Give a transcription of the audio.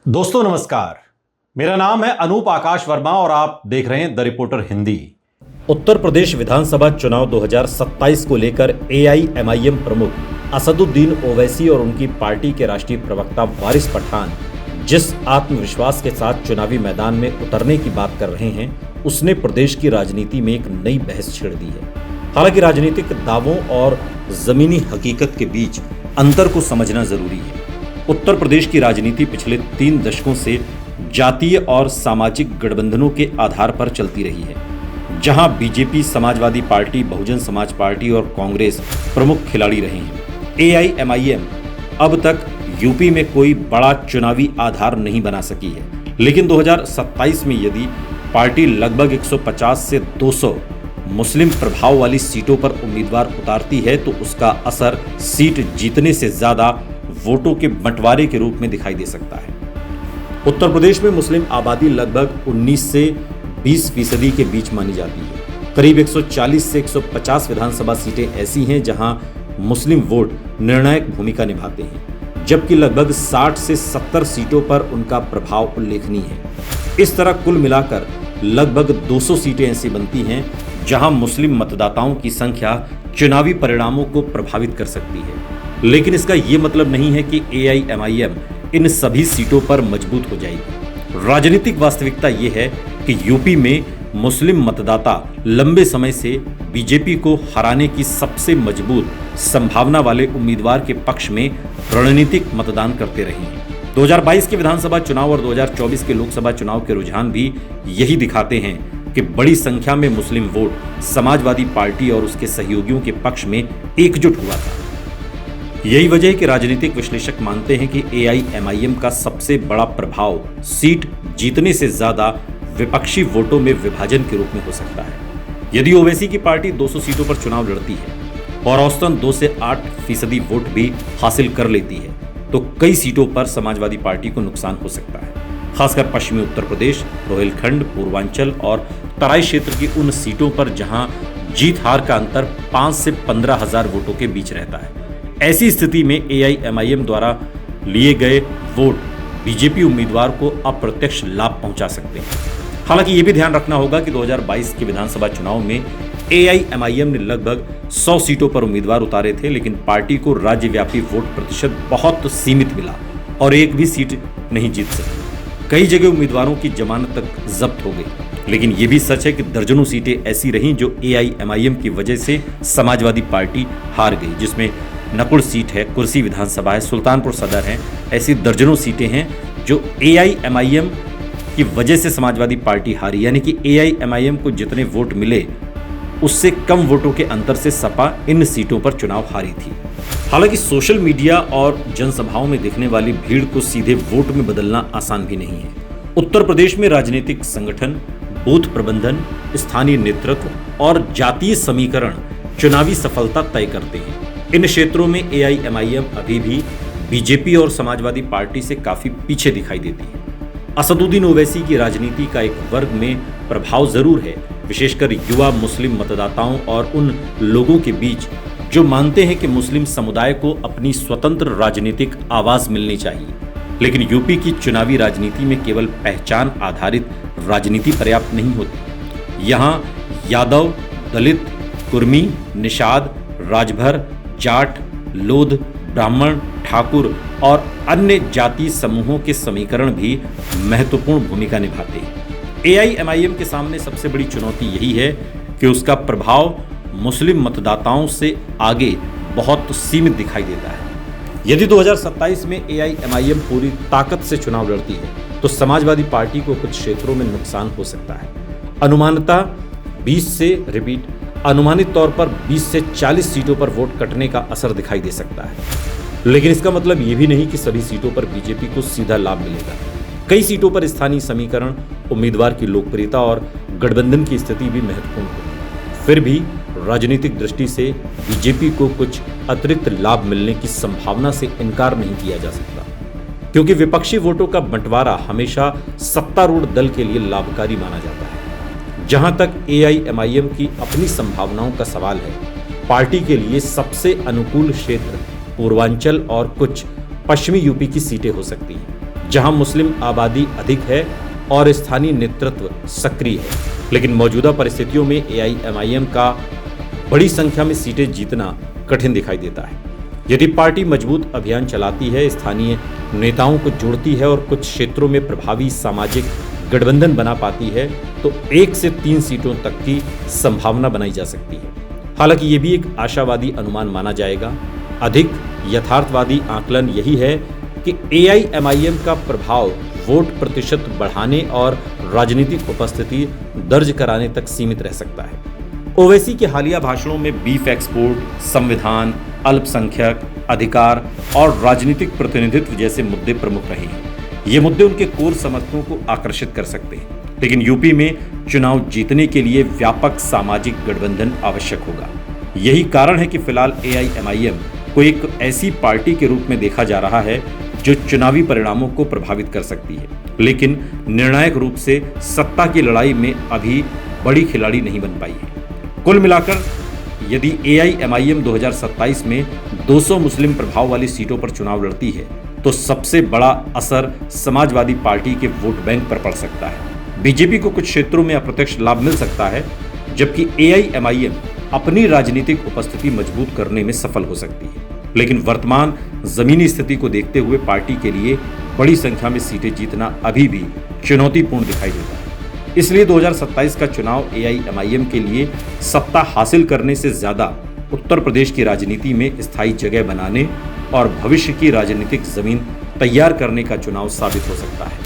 दोस्तों नमस्कार, मेरा नाम है अनूप आकाश वर्मा और आप देख रहे हैं द रिपोर्टर हिंदी। उत्तर प्रदेश विधानसभा चुनाव 2027 को लेकर एआईएमआईएम प्रमुख असदुद्दीन ओवैसी और उनकी पार्टी के राष्ट्रीय प्रवक्ता वारिस पठान जिस आत्मविश्वास के साथ चुनावी मैदान में उतरने की बात कर रहे हैं, उसने प्रदेश की राजनीति में एक नई बहस छेड़ दी है। हालांकि राजनीतिक दावों और जमीनी हकीकत के बीच अंतर को समझना जरूरी है। उत्तर प्रदेश की राजनीति पिछले 3 दशकों से जातीय और सामाजिक गठबंधनों के आधार पर चलती रही है, जहां BJP, Samajwadi party, Bahujan Samaj party और कांग्रेस प्रमुख खिलाड़ी रहे हैं। एआईएमआईएम अब तक यूपी में कोई बड़ा चुनावी आधार नहीं बना सकी है, लेकिन 2027 में यदि पार्टी लगभग 150 से 200 मुस्लिम प्रभाव वाली सीटों पर उम्मीदवार उतारती है तो उसका असर सीट जीतने से ज्यादा वोटों के बंटवारे के रूप में दिखाई दे सकता है। उत्तर प्रदेश में मुस्लिम आबादी लगभग 19 से 20% के बीच मानी जाती है। करीब 140 से 150 विधानसभा सीटें ऐसी हैं जहां मुस्लिम वोट निर्णायक भूमिका निभाते हैं, जबकि लगभग 60 से 70 सीटों पर उनका प्रभाव उल्लेखनीय है। इस तरह कुल मिलाकर लगभग 200 सीटें ऐसी बनती हैं जहां मुस्लिम मतदाताओं की संख्या चुनावी परिणामों को प्रभावित कर सकती है। लेकिन इसका ये मतलब नहीं है कि एआईएमआईएम इन सभी सीटों पर मजबूत हो जाएगी। राजनीतिक वास्तविकता ये है कि यूपी में मुस्लिम मतदाता लंबे समय से बीजेपी को हराने की सबसे मजबूत संभावना वाले उम्मीदवार के पक्ष में रणनीतिक मतदान करते रहे हैं। 2022 के विधानसभा चुनाव और 2024 के लोकसभा चुनाव के रुझान भी यही दिखाते हैं कि बड़ी संख्या में मुस्लिम वोट समाजवादी पार्टी और उसके सहयोगियों के पक्ष में एकजुट हुआ था। यही वजह है कि राजनीतिक विश्लेषक मानते हैं कि एआईएमआईएम का सबसे बड़ा प्रभाव सीट जीतने से ज्यादा विपक्षी वोटों में विभाजन के रूप में हो सकता है। यदि ओवैसी की पार्टी 200 सीटों पर चुनाव लड़ती है और औसतन 2 से 8% वोट भी हासिल कर लेती है तो कई सीटों पर समाजवादी पार्टी को नुकसान हो सकता है। खासकर पश्चिमी उत्तर प्रदेश, रोहिलखंड, पूर्वांचल और तराई क्षेत्र की उन सीटों पर जहां जीत हार का अंतर 5 से 15 हजार वोटों के बीच रहता है। ऐसी स्थिति में एआईएमआईएम द्वारा लिए गए वोट बीजेपी उम्मीदवार को अप्रत्यक्ष लाभ पहुंचा सकते हैं। हालांकि यह भी ध्यान रखना होगा कि 2022 के विधानसभा चुनाव में एआईएमआईएम ने लगभग 100 सीटों पर उम्मीदवार उतारे थे, लेकिन पार्टी को राज्यव्यापी वोट प्रतिशत बहुत सीमित मिला और एक भी सीट नहीं जीत सकी। कई जगह उम्मीदवारों की जमानत तक जब्त हो गई। लेकिन यह भी सच है कि दर्जनों सीटें ऐसी रहीं जो एआईएमआईएम की वजह से समाजवादी पार्टी हार गई, जिसमें नकुड़ सीट है, कुर्सी विधानसभा है, सुल्तानपुर सदर है। ऐसी दर्जनों सीटें हैं जो एआईएमआईएम की वजह से समाजवादी पार्टी हारी, यानी कि एआईएमआईएम को जितने वोट मिले उससे कम वोटों के अंतर से सपा इन सीटों पर चुनाव हारी थी। हालांकि सोशल मीडिया और जनसभाओं में दिखने वाली भीड़ को सीधे वोट में बदलना आसान भी नहीं है। उत्तर प्रदेश में राजनीतिक संगठन, बूथ प्रबंधन, स्थानीय नेतृत्व और जातीय समीकरण चुनावी सफलता तय करते हैं। इन क्षेत्रों में एआईएमआईएम अभी भी बीजेपी और समाजवादी पार्टी से काफी पीछे दिखाई देती है। असदुद्दीन ओवैसी की राजनीति का एक वर्ग में प्रभाव जरूर है, विशेषकर युवा मुस्लिम मतदाताओं और उन लोगों के बीच जो मानते हैं कि मुस्लिम समुदाय को अपनी स्वतंत्र राजनीतिक आवाज मिलनी चाहिए। लेकिन यूपी की चुनावी राजनीति में केवल पहचान आधारित राजनीति पर्याप्त नहीं होती। यहाँ यादव, दलित, कुर्मी, निषाद, राजभर, जाट, लोध, ब्राह्मण, ठाकुर और अन्य जाति समूहों के समीकरण भी महत्वपूर्ण भूमिका निभाते हैं। एआईएमआईएम के सामने सबसे बड़ी चुनौती यही है कि उसका प्रभाव मुस्लिम मतदाताओं से आगे बहुत सीमित दिखाई देता है। यदि 2027 में एआईएमआईएम पूरी ताकत से चुनाव लड़ती है तो समाजवादी पार्टी को कुछ क्षेत्रों में नुकसान हो सकता है। अनुमानित तौर पर 20 से 40 सीटों पर वोट कटने का असर दिखाई दे सकता है। लेकिन इसका मतलब ये भी नहीं कि सभी सीटों पर बीजेपी को सीधा लाभ मिलेगा। कई सीटों पर स्थानीय समीकरण, उम्मीदवार की लोकप्रियता और गठबंधन की स्थिति भी महत्वपूर्ण होगी। फिर भी राजनीतिक दृष्टि से बीजेपी को कुछ अतिरिक्त लाभ मिलने की संभावना से इनकार नहीं किया जा सकता, क्योंकि विपक्षी वोटों का बंटवारा हमेशा सत्तारूढ़ दल के लिए लाभकारी माना जाता है। जहां तक एआईएमआईएम की अपनी संभावनाओं का सवाल है, पार्टी के लिए सबसे अनुकूल क्षेत्र पूर्वांचल और कुछ पश्चिमी यूपी की सीटें हो सकती हैं, जहां मुस्लिम आबादी अधिक है और स्थानीय नेतृत्व सक्रिय है। लेकिन मौजूदा परिस्थितियों में AIMIM का बड़ी संख्या में सीटें जीतना कठिन दिखाई देता है। यदि पार्टी मजबूत अभियान चलाती है, स्थानीय नेताओं को जोड़ती है और कुछ क्षेत्रों में प्रभावी सामाजिक गठबंधन बना पाती है, तो 1 से 3 सीटों तक की संभावना बनाई जा सकती है। हालांकि ये भी एक आशावादी अनुमान माना जाएगा। अधिक यथार्थवादी आकलन यही है कि AIMIM का प्रभाव वोट प्रतिशत बढ़ाने और राजनीतिक उपस्थिति दर्ज कराने तक सीमित रह सकता है। ओवैसी के हालिया भाषणों में बीफ एक्सपोर्ट, संविधान, अल्पसंख्यक अधिकार और राजनीतिक प्रतिनिधित्व जैसे मुद्दे प्रमुख रहे हैं। ये मुद्दे उनके कोर समर्थकों को आकर्षित कर सकते हैं, लेकिन यूपी में चुनाव जीतने के लिए व्यापक सामाजिक गठबंधन आवश्यक होगा। यही कारण है कि फिलहाल AIMIM को एक ऐसी पार्टी के रूप में देखा जा रहा है जो चुनावी परिणामों को प्रभावित कर सकती है, लेकिन निर्णायक रूप से सत्ता की लड़ाई में अभी बड़ी खिलाड़ी नहीं बन पाई है। कुल मिलाकर यदि AIMIM 2027 में 200 मुस्लिम प्रभाव वाली सीटों पर चुनाव लड़ती है, तो सबसे बड़ा असर समाजवादी पार्टी के वोट बैंक पर पड़ सकता है। बीजेपी को कुछ क्षेत्रों में अप्रत्यक्ष लाभ मिल सकता है, जबकि AIMIM अपनी राजनीतिक उपस्थिति मजबूत करने में सफल हो सकती है। लेकिन वर्तमान जमीनी स्थिति को देखते हुए पार्टी के लिए बड़ी संख्या में सीटें जीतना अभी भी चुनौतीपूर्ण दिखाई देता है। इसलिए 2027 का चुनाव AIMIM के लिए सत्ता हासिल करने से ज्यादा उत्तर प्रदेश की राजनीति में स्थायी जगह बनाने और भविष्य की राजनीतिक जमीन तैयार करने का चुनाव साबित हो सकता है।